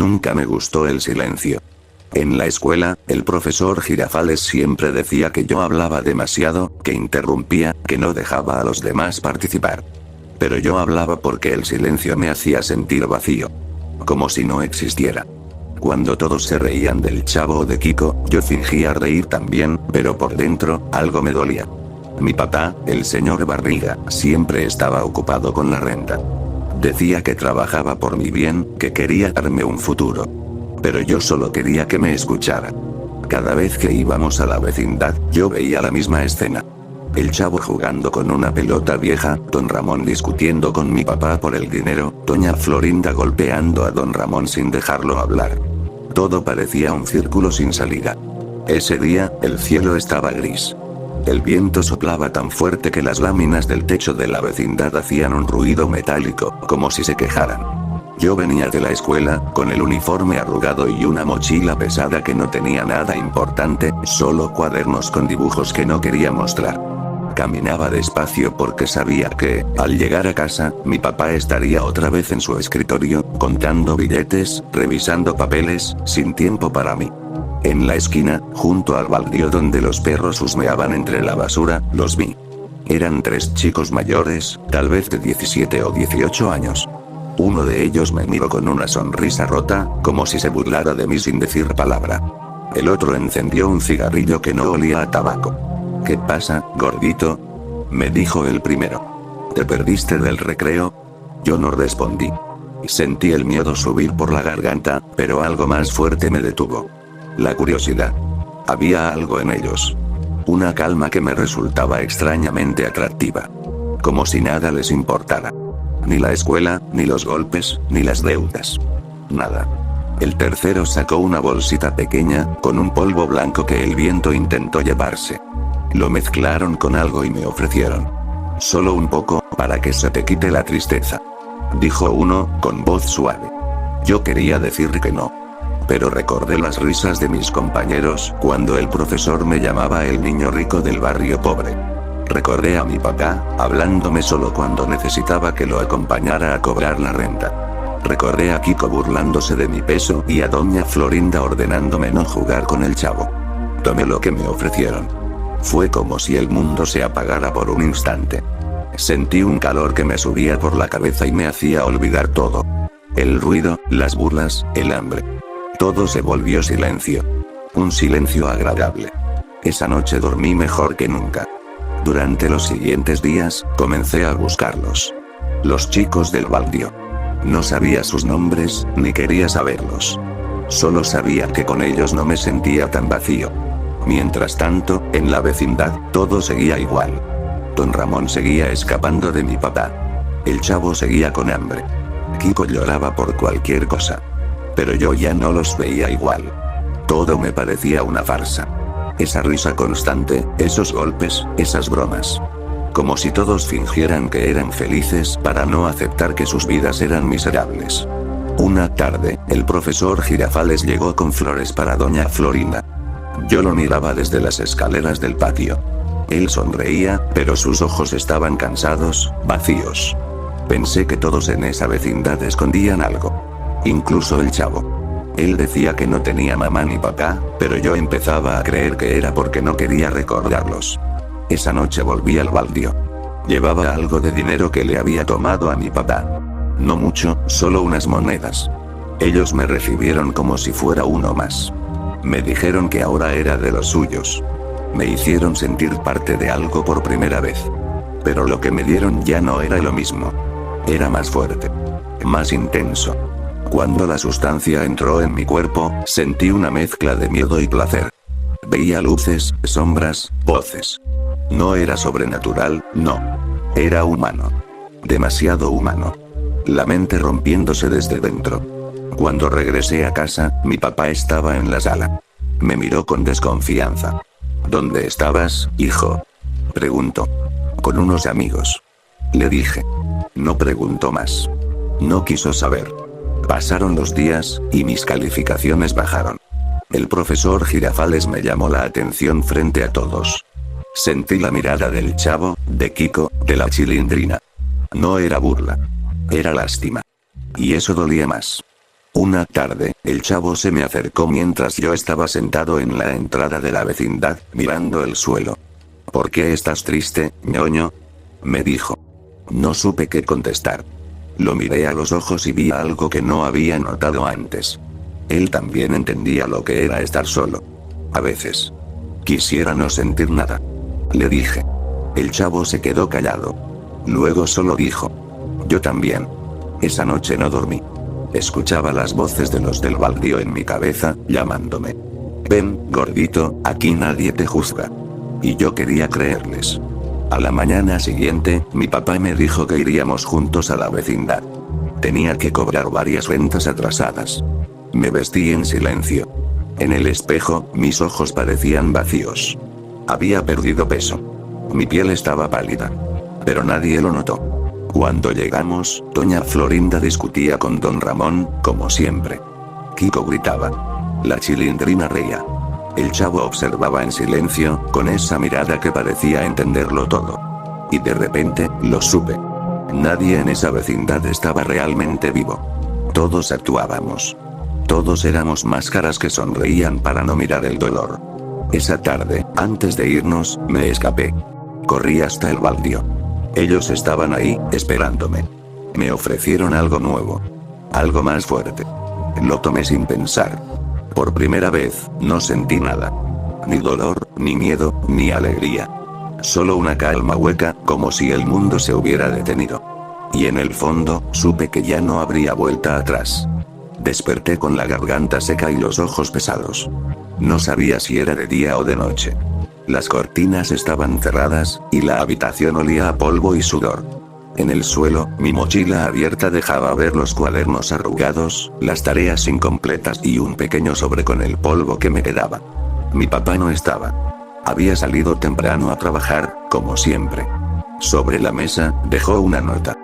Nunca me gustó el silencio. En la escuela, el profesor Girafales siempre decía que yo hablaba demasiado, que interrumpía, que no dejaba a los demás participar. Pero yo hablaba porque el silencio me hacía sentir vacío. Como si no existiera. Cuando todos se reían del Chavo o de Kiko, yo fingía reír también, pero por dentro, algo me dolía. Mi papá, el señor Barriga, siempre estaba ocupado con la renta. Decía que trabajaba por mi bien, que quería darme un futuro. Pero yo solo quería que me escuchara. Cada vez que íbamos a la vecindad, yo veía la misma escena. El Chavo jugando con una pelota vieja, don Ramón discutiendo con mi papá por el dinero, doña Florinda golpeando a don Ramón sin dejarlo hablar. Todo parecía un círculo sin salida. Ese día, el cielo estaba gris. El viento soplaba tan fuerte que las láminas del techo de la vecindad hacían un ruido metálico, como si se quejaran. Yo venía de la escuela, con el uniforme arrugado y una mochila pesada que no tenía nada importante, solo cuadernos con dibujos que no quería mostrar. Caminaba despacio porque sabía que, al llegar a casa, mi papá estaría otra vez en su escritorio, contando billetes, revisando papeles, sin tiempo para mí. En la esquina, junto al baldío donde los perros husmeaban entre la basura, los vi. Eran 3 chicos mayores, tal vez de 17 o 18 años. Uno de ellos me miró con una sonrisa rota, como si se burlara de mí sin decir palabra. El otro encendió un cigarrillo que no olía a tabaco. ¿Qué pasa, gordito?, me dijo el primero. ¿Te perdiste del recreo? Yo no respondí. Sentí el miedo subir por la garganta, pero algo más fuerte me detuvo. La curiosidad. Había algo en ellos. Una calma que me resultaba extrañamente atractiva. Como si nada les importara. Ni la escuela, ni los golpes, ni las deudas. Nada. El tercero sacó una bolsita pequeña, con un polvo blanco que el viento intentó llevarse. Lo mezclaron con algo y me ofrecieron. Solo un poco, para que se te quite la tristeza. Dijo uno, con voz suave. Yo quería decir que no. Pero recordé las risas de mis compañeros cuando el profesor me llamaba el niño rico del barrio pobre. Recordé a mi papá, hablándome solo cuando necesitaba que lo acompañara a cobrar la renta. Recordé a Kiko burlándose de mi peso y a doña Florinda ordenándome no jugar con el Chavo. Tomé lo que me ofrecieron. Fue como si el mundo se apagara por un instante. Sentí un calor que me subía por la cabeza y me hacía olvidar todo. El ruido, las burlas, el hambre. Todo se volvió silencio. Un silencio agradable. Esa noche dormí mejor que nunca. Durante los siguientes días, comencé a buscarlos. Los chicos del baldío. No sabía sus nombres, ni quería saberlos. Solo sabía que con ellos no me sentía tan vacío. Mientras tanto, en la vecindad, todo seguía igual. Don Ramón seguía escapando de mi papá. El Chavo seguía con hambre. Kiko lloraba por cualquier cosa. Pero yo ya no los veía igual. Todo me parecía una farsa. Esa risa constante, esos golpes, esas bromas. Como si todos fingieran que eran felices para no aceptar que sus vidas eran miserables. Una tarde, el profesor Girafales llegó con flores para doña Florinda. Yo lo miraba desde las escaleras del patio. Él sonreía, pero sus ojos estaban cansados, vacíos. Pensé que todos en esa vecindad escondían algo. Incluso el Chavo. Él decía que no tenía mamá ni papá, pero yo empezaba a creer que era porque no quería recordarlos. Esa noche volví al baldío. Llevaba algo de dinero que le había tomado a mi papá. No mucho, solo unas monedas. Ellos me recibieron como si fuera uno más. Me dijeron que ahora era de los suyos. Me hicieron sentir parte de algo por primera vez. Pero lo que me dieron ya no era lo mismo. Era más fuerte. Más intenso. Cuando la sustancia entró en mi cuerpo, sentí una mezcla de miedo y placer. Veía luces, sombras, voces. No era sobrenatural, no. Era humano. Demasiado humano. La mente rompiéndose desde dentro. Cuando regresé a casa, mi papá estaba en la sala. Me miró con desconfianza. ¿Dónde estabas, hijo?, preguntó. Con unos amigos. Le dije. No preguntó más. No quiso saber. Pasaron los días, y mis calificaciones bajaron. El profesor Girafales me llamó la atención frente a todos. Sentí la mirada del Chavo, de Kiko, de la Chilindrina. No era burla. Era lástima. Y eso dolía más. Una tarde, el chavo se me acercó mientras yo estaba sentado en la entrada de la vecindad, mirando el suelo. ¿Por qué estás triste, ñoño? Me dijo. No supe qué contestar. Lo miré a los ojos y vi algo que no había notado antes. Él también entendía lo que era estar solo. A veces. Quisiera no sentir nada. Le dije. El chavo se quedó callado. Luego solo dijo. Yo también. Esa noche no dormí. Escuchaba las voces de los del baldío en mi cabeza, llamándome. Ven, gordito, aquí nadie te juzga. Y yo quería creerles. A la mañana siguiente, mi papá me dijo que iríamos juntos a la vecindad. Tenía que cobrar varias rentas atrasadas. Me vestí en silencio. En el espejo, mis ojos parecían vacíos. Había perdido peso. Mi piel estaba pálida. Pero nadie lo notó. Cuando llegamos, doña Florinda discutía con don Ramón, como siempre. Kiko gritaba. La chilindrina reía. El chavo observaba en silencio, con esa mirada que parecía entenderlo todo. Y de repente, lo supe. Nadie en esa vecindad estaba realmente vivo. Todos actuábamos. Todos éramos máscaras que sonreían para no mirar el dolor. Esa tarde, antes de irnos, me escapé. Corrí hasta el baldío. Ellos estaban ahí, esperándome. Me ofrecieron algo nuevo. Algo más fuerte. Lo tomé sin pensar. Por primera vez, no sentí nada. Ni dolor, ni miedo, ni alegría. Solo una calma hueca, como si el mundo se hubiera detenido. Y en el fondo, supe que ya no habría vuelta atrás. Desperté con la garganta seca y los ojos pesados. No sabía si era de día o de noche. Las cortinas estaban cerradas, y la habitación olía a polvo y sudor. En el suelo, mi mochila abierta dejaba ver los cuadernos arrugados, las tareas incompletas y un pequeño sobre con el polvo que me quedaba. Mi papá no estaba. Había salido temprano a trabajar, como siempre. Sobre la mesa, dejó una nota.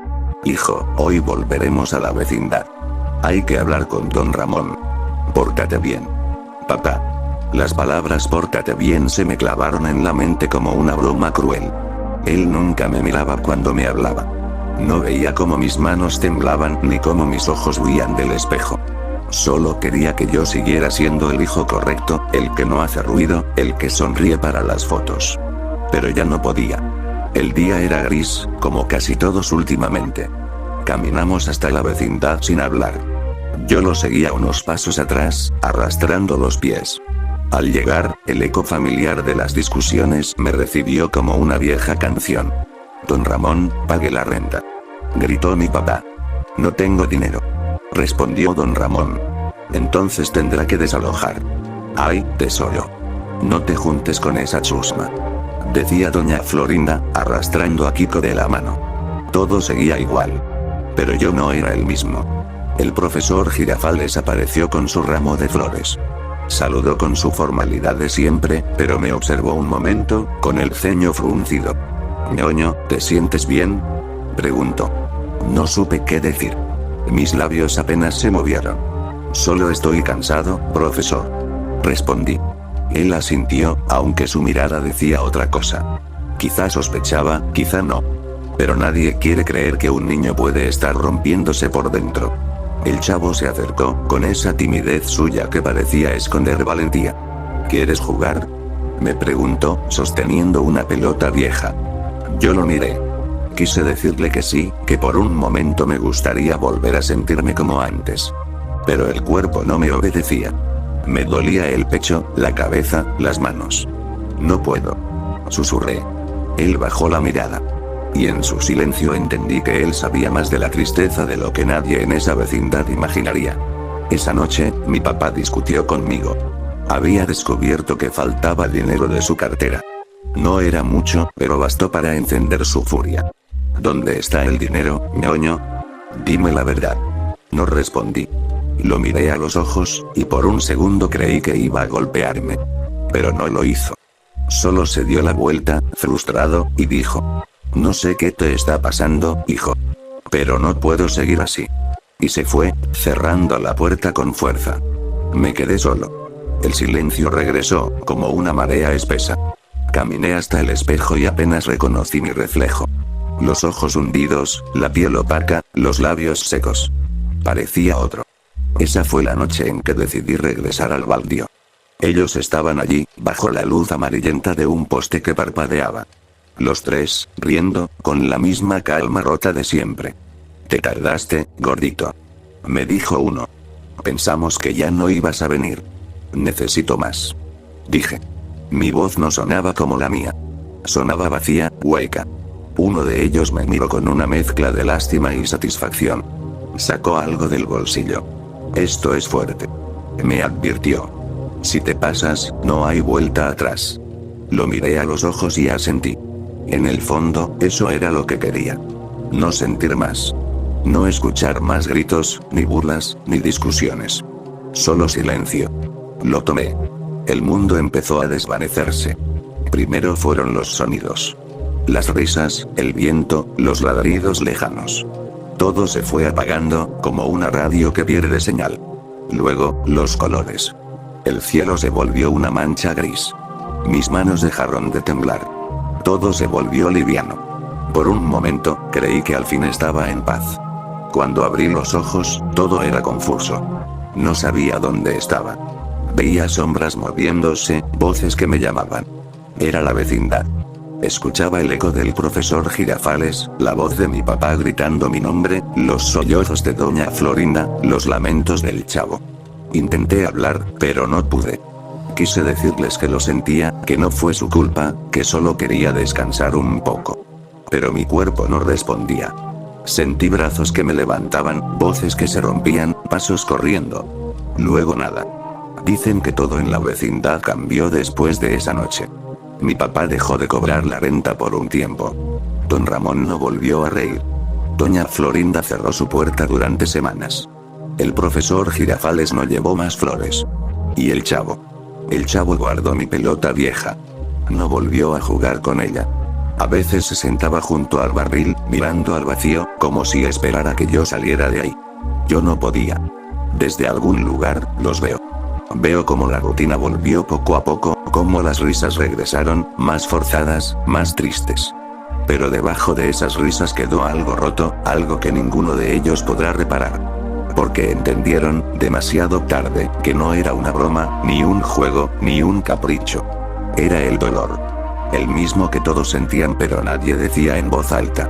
Hijo, hoy volveremos a la vecindad. Hay que hablar con don Ramón. Pórtate bien. Papá. Las palabras pórtate bien se me clavaron en la mente como una broma cruel. Él nunca me miraba cuando me hablaba. No veía cómo mis manos temblaban ni cómo mis ojos huían del espejo. Solo quería que yo siguiera siendo el hijo correcto, el que no hace ruido, el que sonríe para las fotos. Pero ya no podía. El día era gris, como casi todos últimamente. Caminamos hasta la vecindad sin hablar. Yo lo seguía unos pasos atrás, arrastrando los pies. Al llegar, el eco familiar de las discusiones me recibió como una vieja canción. Don Ramón, pague la renta. Gritó mi papá. No tengo dinero. Respondió don Ramón. Entonces tendrá que desalojar. Ay, tesoro. No te juntes con esa chusma. Decía doña Florinda, arrastrando a Kiko de la mano. Todo seguía igual. Pero yo no era el mismo. El profesor Girafales apareció con su ramo de flores. Saludó con su formalidad de siempre, pero me observó un momento, con el ceño fruncido. «Ñoño, ¿te sientes bien?», preguntó. No supe qué decir. Mis labios apenas se movieron. «Solo estoy cansado, profesor», respondí. Él asintió, aunque su mirada decía otra cosa. Quizá sospechaba, quizá no. Pero nadie quiere creer que un niño puede estar rompiéndose por dentro. El chavo se acercó, con esa timidez suya que parecía esconder valentía. ¿Quieres jugar?, me preguntó, sosteniendo una pelota vieja. Yo lo miré. Quise decirle que sí, que por un momento me gustaría volver a sentirme como antes. Pero el cuerpo no me obedecía. Me dolía el pecho, la cabeza, las manos. No puedo. Susurré. Él bajó la mirada. Y en su silencio entendí que él sabía más de la tristeza de lo que nadie en esa vecindad imaginaría. Esa noche, mi papá discutió conmigo. Había descubierto que faltaba dinero de su cartera. No era mucho, pero bastó para encender su furia. ¿Dónde está el dinero, ñoño? Dime la verdad. No respondí. Lo miré a los ojos, y por un segundo creí que iba a golpearme. Pero no lo hizo. Solo se dio la vuelta, frustrado, y dijo: no sé qué te está pasando, hijo. Pero no puedo seguir así. Y se fue, cerrando la puerta con fuerza. Me quedé solo. El silencio regresó, como una marea espesa. Caminé hasta el espejo y apenas reconocí mi reflejo. Los ojos hundidos, la piel opaca, los labios secos. Parecía otro. Esa fue la noche en que decidí regresar al baldío. Ellos estaban allí, bajo la luz amarillenta de un poste que parpadeaba. Los tres, riendo, con la misma calma rota de siempre. «Te tardaste, gordito», me dijo uno. «Pensamos que ya no ibas a venir». «Necesito más», dije. Mi voz no sonaba como la mía. Sonaba vacía, hueca. Uno de ellos me miró con una mezcla de lástima y satisfacción. Sacó algo del bolsillo. «Esto es fuerte», me advirtió. «Si te pasas, no hay vuelta atrás». Lo miré a los ojos y asentí. En el fondo, eso era lo que quería. No sentir más. No escuchar más gritos, ni burlas, ni discusiones. Solo silencio. Lo tomé. El mundo empezó a desvanecerse. Primero fueron los sonidos. Las risas, el viento, los ladridos lejanos. Todo se fue apagando, como una radio que pierde señal. Luego, los colores. El cielo se volvió una mancha gris. Mis manos dejaron de temblar. Todo se volvió liviano. Por un momento, creí que al fin estaba en paz. Cuando abrí los ojos, todo era confuso. No sabía dónde estaba. Veía sombras moviéndose, voces que me llamaban. Era la vecindad. Escuchaba el eco del profesor Girafales, la voz de mi papá gritando mi nombre, los sollozos de doña Florinda, los lamentos del chavo. Intenté hablar, pero no pude. Quise decirles que lo sentía, que no fue su culpa, que solo quería descansar un poco. Pero mi cuerpo no respondía. Sentí brazos que me levantaban, voces que se rompían, pasos corriendo. Luego nada. Dicen que todo en la vecindad cambió después de esa noche. Mi papá dejó de cobrar la renta por un tiempo. Don Ramón no volvió a reír. Doña Florinda cerró su puerta durante semanas. El profesor Girafales no llevó más flores. Y el chavo. El chavo guardó mi pelota vieja. No volvió a jugar con ella. A veces se sentaba junto al barril, mirando al vacío, como si esperara que yo saliera de ahí. Yo no podía. Desde algún lugar, los veo. Veo cómo la rutina volvió poco a poco, cómo las risas regresaron, más forzadas, más tristes. Pero debajo de esas risas quedó algo roto, algo que ninguno de ellos podrá reparar. Porque entendieron, demasiado tarde, que no era una broma, ni un juego, ni un capricho. Era el dolor. El mismo que todos sentían pero nadie decía en voz alta.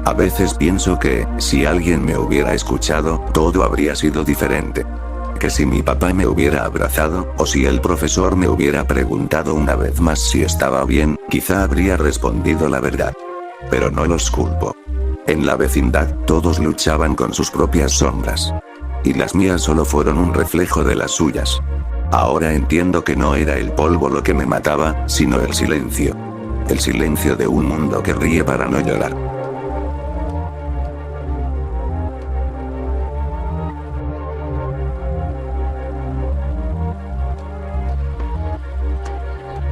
A veces pienso que, si alguien me hubiera escuchado, todo habría sido diferente. Que si mi papá me hubiera abrazado, o si el profesor me hubiera preguntado una vez más si estaba bien, quizá habría respondido la verdad. Pero no los culpo. En la vecindad, todos luchaban con sus propias sombras. Y las mías solo fueron un reflejo de las suyas. Ahora entiendo que no era el polvo lo que me mataba, sino el silencio. El silencio de un mundo que ríe para no llorar.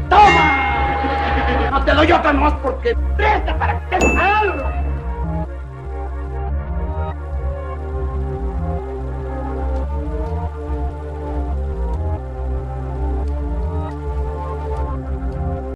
¡Toma! No te doy otra más porque presta para que te salga.